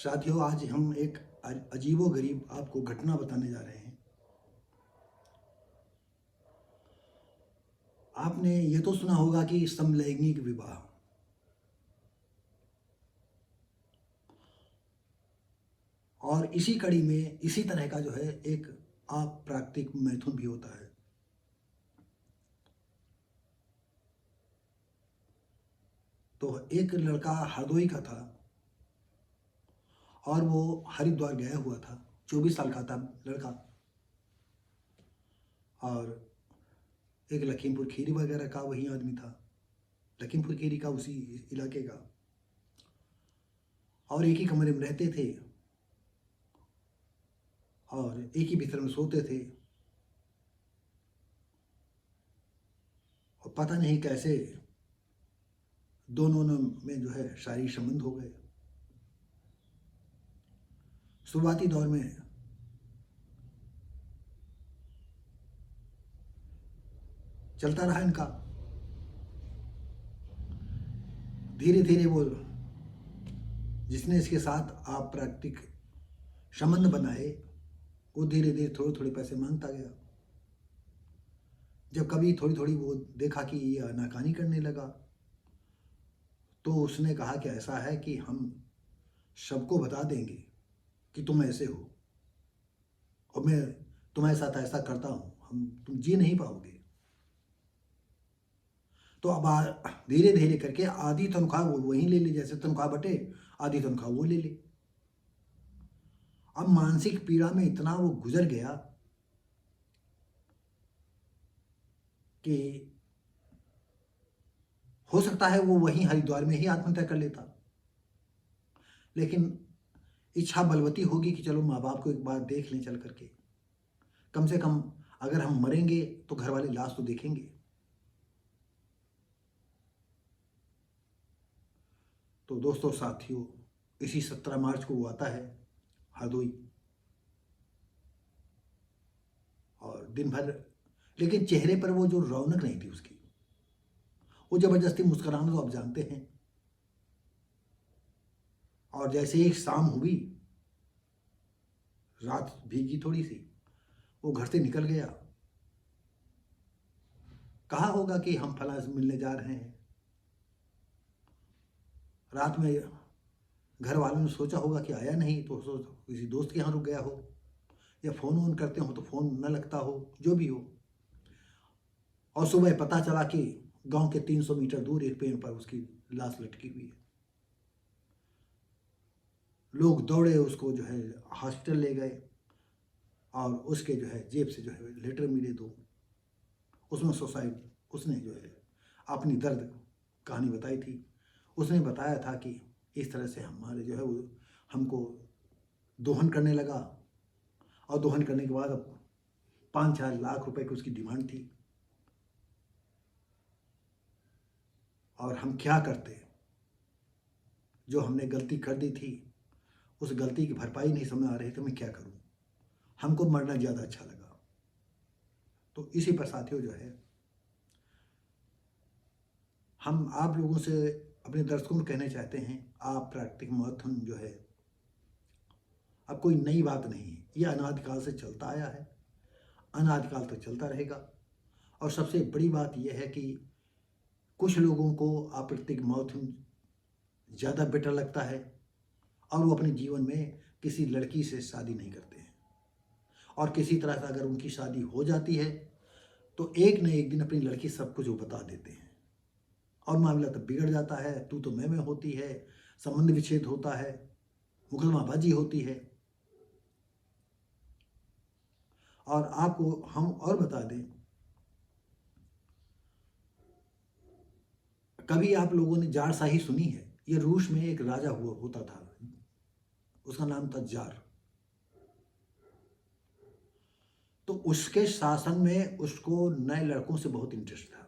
साथियों, आज हम एक अजीबो-गरीब आपको घटना बताने जा रहे हैं। आपने ये तो सुना होगा कि समलैंगिक विवाह। और इसी कड़ी में इसी तरह का जो है एक अप्राकृतिक मैथुन भी होता है। तो एक लड़का हरदोई का था और वो हरिद्वार गया हुआ था। 24 साल का था लड़का। और एक लखीमपुर खीरी वगैरह का वही आदमी था, लखीमपुर खीरी का, उसी इलाके का। और एक ही कमरे में रहते थे और एक ही बिस्तर में सोते थे। और पता नहीं कैसे दोनों में जो है शारीरिक संबंध हो गए। शुरुआती दौर में चलता रहा इनका। धीरे धीरे वो जिसने इसके साथ अप्राकृतिक संबंध बनाए वो धीरे धीरे थोड़े थोड़े पैसे मांगता गया। जब कभी थोड़ी थोड़ी वो देखा कि ये आनाकानी करने लगा तो उसने कहा कि ऐसा है कि हम सबको बता देंगे कि तुम ऐसे हो और मैं तुम्हारे साथ ऐसा करता हूँ, तुम जी नहीं पाओगे। तो अब धीरे धीरे करके आधी तनख्वाह वो वहीं ले ले, जैसे तनख्वाह बटे आधी तनख्वाह वो ले ले। अब मानसिक पीड़ा में इतना वो गुजर गया कि हो सकता है वो वहीं हरिद्वार में ही आत्महत्या कर लेता। लेकिन इच्छा बलवती होगी कि चलो माँ बाप को एक बार देख लें चल करके, कम से कम अगर हम मरेंगे तो घर वाले लाश तो देखेंगे। तो दोस्तों साथियों, इसी 17 मार्च को वो आता है हरदोई। और दिन भर, लेकिन चेहरे पर वो जो रौनक नहीं थी उसकी, वो जबरदस्ती मुस्कुराना तो आप जानते हैं। और जैसे ही शाम हुई, रात भीगी थोड़ी सी, वो घर से निकल गया। कहा होगा कि हम फलां से मिलने जा रहे हैं। रात में घर वालों ने सोचा होगा कि आया नहीं, तो किसी दोस्त के यहाँ रुक गया हो या फ़ोन वोन करते हो तो फ़ोन न लगता हो, जो भी हो। और सुबह पता चला कि गांव के 300 मीटर दूर एक पेड़ पर उसकी लाश लटकी हुई है। लोग दौड़े, उसको जो है हॉस्पिटल ले गए और उसके जो है जेब से जो है लेटर मिले दो। उसमें सुसाइड, उसने जो है अपनी दर्द कहानी बताई थी। उसने बताया था कि इस तरह से हमारे जो है वो हमको दोहन करने लगा और दोहन करने के बाद अब 5-4 लाख रुपए की उसकी डिमांड थी। और हम क्या करते, जो हमने गलती कर दी थी उस गलती की भरपाई नहीं समझ आ रही थी, मैं क्या करूं, हमको मरना ज़्यादा अच्छा लगा। तो इसी पर साथियों जो है हम आप लोगों से, अपने दर्शकों को कहना चाहते हैं, आप प्राकृतिक मैथुन जो है अब कोई नई बात नहीं है। ये अनादिकाल से चलता आया है, अनादिकाल तक चलता रहेगा। और सबसे बड़ी बात यह है कि कुछ लोगों को अप्राकृतिक मैथुन ज़्यादा बेटर लगता है और वो अपने जीवन में किसी लड़की से शादी नहीं करते हैं। और किसी तरह से अगर उनकी शादी हो जाती है तो एक न एक दिन अपनी लड़की सब कुछ वो बता देते हैं और मामला तब बिगड़ जाता है। तू तो मैं होती है, संबंध विच्छेद होता है, मुकदमाबाजी होती है। और आपको हम और बता दें, कभी आप लोगों ने जार शाही सुनी है? ये रूस में एक राजा हुआ होता था, उसका नाम था जार। तो उसके शासन में उसको नए लड़कों से बहुत इंटरेस्ट था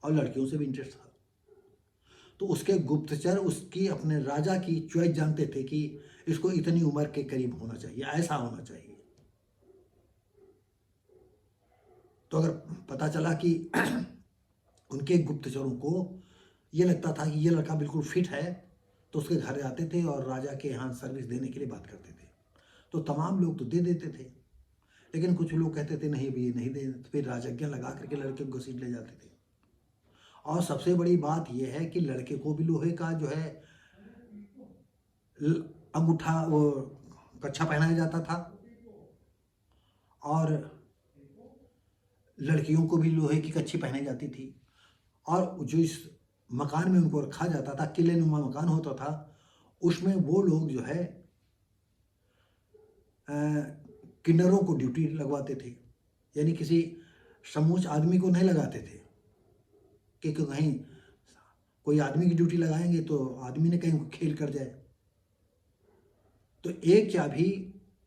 और लड़कियों से भी इंटरेस्ट था। तो उसके गुप्तचर उसकी अपने राजा की चॉइस जानते थे कि इसको इतनी उम्र के करीब होना चाहिए, ऐसा होना चाहिए। तो अगर पता चला कि उनके गुप्तचरों को ये लगता था कि ये लड़का बिल्कुल फिट है तो उसके घर जाते थे और राजा के यहाँ सर्विस देने के लिए बात करते थे। तो तमाम लोग तो दे देते थे, लेकिन कुछ लोग कहते थे नहीं भी नहीं दे, तो फिर राजज्ञा लगा करके लड़के को घसीट ले जाते थे। और सबसे बड़ी बात यह है कि लड़के को भी लोहे का जो है अंगूठा वो कच्छा पहनाया जाता था, और लड़कियों को भी लोहे की कच्छी पहनाई जाती थी। और जो इस मकान में उनको रखा जाता था, किले नुमा मकान होता था, उसमें वो लोग जो है किन्नरों को ड्यूटी लगवाते थे। यानी किसी समूच आदमी को नहीं लगाते थे कि कहीं कोई आदमी की ड्यूटी लगाएंगे तो आदमी ने कहीं खेल कर जाए। तो एक चाबी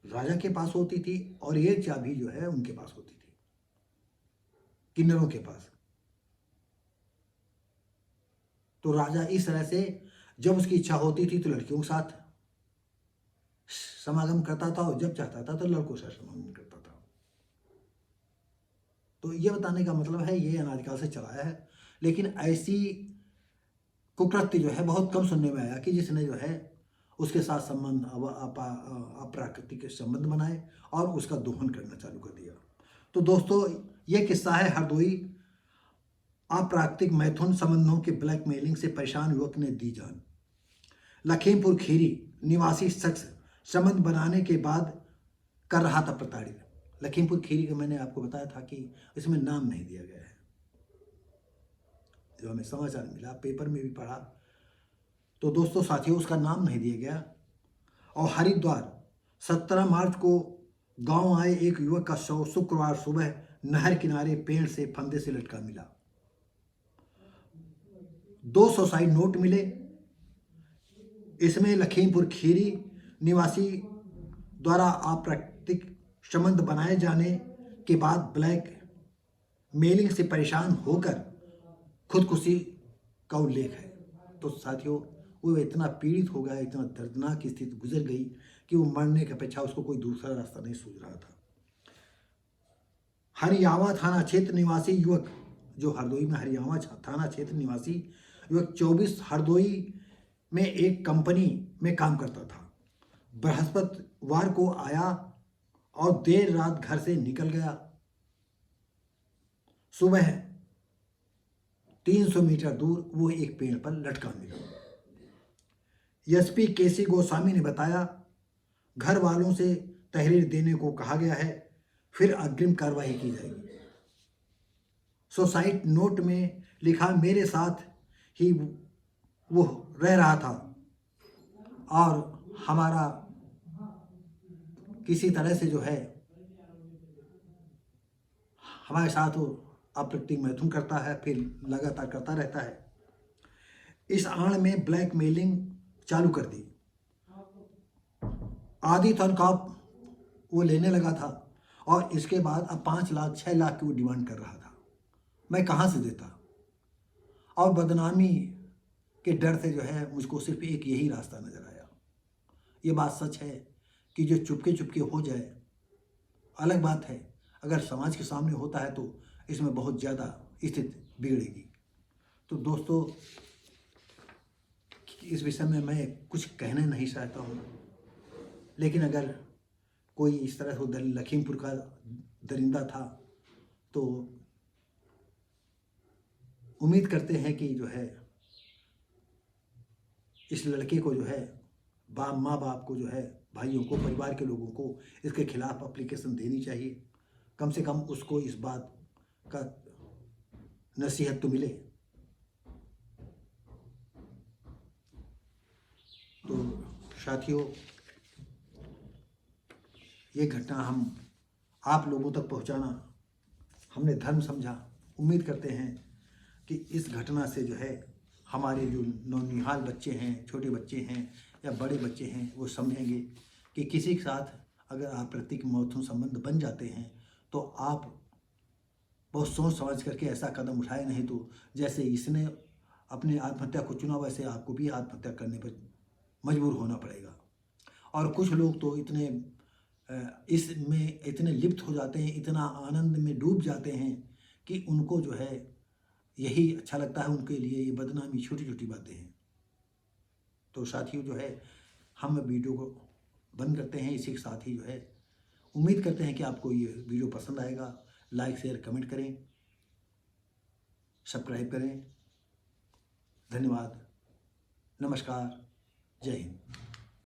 राजा के पास होती थी और एक चाबी जो है उनके पास होती थी, किन्नरों के पास। तो राजा इस तरह से जब उसकी इच्छा होती थी तो लड़कियों के साथ समागम करता था, और जब चाहता था तो लड़कों से समागम करता था। तो ये बताने का मतलब है ये अनादिकाल से चला है। लेकिन ऐसी कुकृत्य जो है बहुत कम सुनने में आया कि जिसने जो है उसके साथ संबंध अप्राकृतिक संबंध बनाए और उसका दोहन करना चालू कर दिया। तो दोस्तों ये किस्सा है हरदोई अप्राकृतिक मैथुन संबंधों के ब्लैकमेलिंग से परेशान युवक ने दी जान। लखीमपुर खीरी निवासी शख्स संबंध बनाने के बाद कर रहा था प्रताड़ित। लखीमपुर खीरी का मैंने आपको बताया था कि इसमें नाम नहीं दिया गया है, जो हमें समाचार मिला, पेपर में भी पढ़ा। तो दोस्तों साथियों उसका नाम नहीं दिया गया। और हरिद्वार 17 मार्च को गांव आए एक युवक का शव शुक्रवार सुबह नहर किनारे पेड़ से फंदे से लटका मिला। 2 सुसाइड नोट मिले। इसमें लखीमपुर खीरी निवासी द्वारा अप्राकृतिक संबंध बनाए जाने के बाद ब्लैक मेलिंग से परेशान होकर खुदकुशी का उल्लेख है। तो साथियों वो इतना पीड़ित हो गया, इतना दर्दनाक स्थिति गुजर गई कि वो मरने की अपेक्षा उसको कोई दूसरा रास्ता नहीं सूझ रहा था। हरियावा थाना क्षेत्र निवासी युवक, जो हरदोई में हरियावा थाना क्षेत्र निवासी युवक 24 हरदोई में एक कंपनी में काम करता था। बृहस्पतिवार को आया और देर रात घर से निकल गया। सुबह 300 मीटर दूर वो एक पेड़ पर लटका मिला। एसपी केसी गोस्वामी ने बताया घर वालों से तहरीर देने को कहा गया है, फिर अग्रिम कार्रवाई की जाएगी। सुसाइड नोट में लिखा मेरे साथ ही वो रह रहा था और हमारा किसी तरह से जो है हमारे साथ वो अप्राकृतिक मैथुन करता है, फिर लगातार करता रहता है। इस आड़ में ब्लैकमेलिंग चालू कर दी। आधी तनख्वाह वो लेने लगा था और इसके बाद अब 5 लाख 6 लाख की वो डिमांड कर रहा था। मैं कहाँ से देता? और बदनामी के डर से जो है मुझको सिर्फ एक यही रास्ता नजर आया। ये बात सच है कि जो चुपके चुपके हो जाए अलग बात है, अगर समाज के सामने होता है तो इसमें बहुत ज़्यादा स्थिति बिगड़ेगी। तो दोस्तों इस विषय में मैं कुछ कहना नहीं चाहता हूँ, लेकिन अगर कोई इस तरह से लखीमपुर का दरिंदा था तो उम्मीद करते हैं कि जो है इस लड़के को जो है माँ बाप को जो है भाइयों को परिवार के लोगों को इसके खिलाफ एप्लीकेशन देनी चाहिए। कम से कम उसको इस बात का नसीहत तो मिले। तो साथियों ये घटना हम आप लोगों तक पहुंचाना हमने धर्म समझा। उम्मीद करते हैं कि इस घटना से जो है हमारे जो नौनिहाल बच्चे हैं, छोटे बच्चे हैं या बड़े बच्चे हैं, वो समझेंगे कि किसी के साथ अगर अप्राकृतिक मैथुन संबंध बन जाते हैं तो आप बहुत सोच समझ करके ऐसा कदम उठाए, नहीं तो जैसे इसने अपने आत्महत्या को चुना वैसे आपको भी आत्महत्या करने पर मजबूर होना पड़ेगा। और कुछ लोग तो इतने इसमें इतने लिप्त हो जाते हैं, इतना आनंद में डूब जाते हैं कि उनको जो है यही अच्छा लगता है, उनके लिए ये बदनामी छोटी छोटी बातें हैं। तो साथियों जो है हम वीडियो को बंद करते हैं। इसी के साथ ही जो है उम्मीद करते हैं कि आपको ये वीडियो पसंद आएगा। लाइक शेयर कमेंट करें, सब्सक्राइब करें। धन्यवाद, नमस्कार, जय हिंद।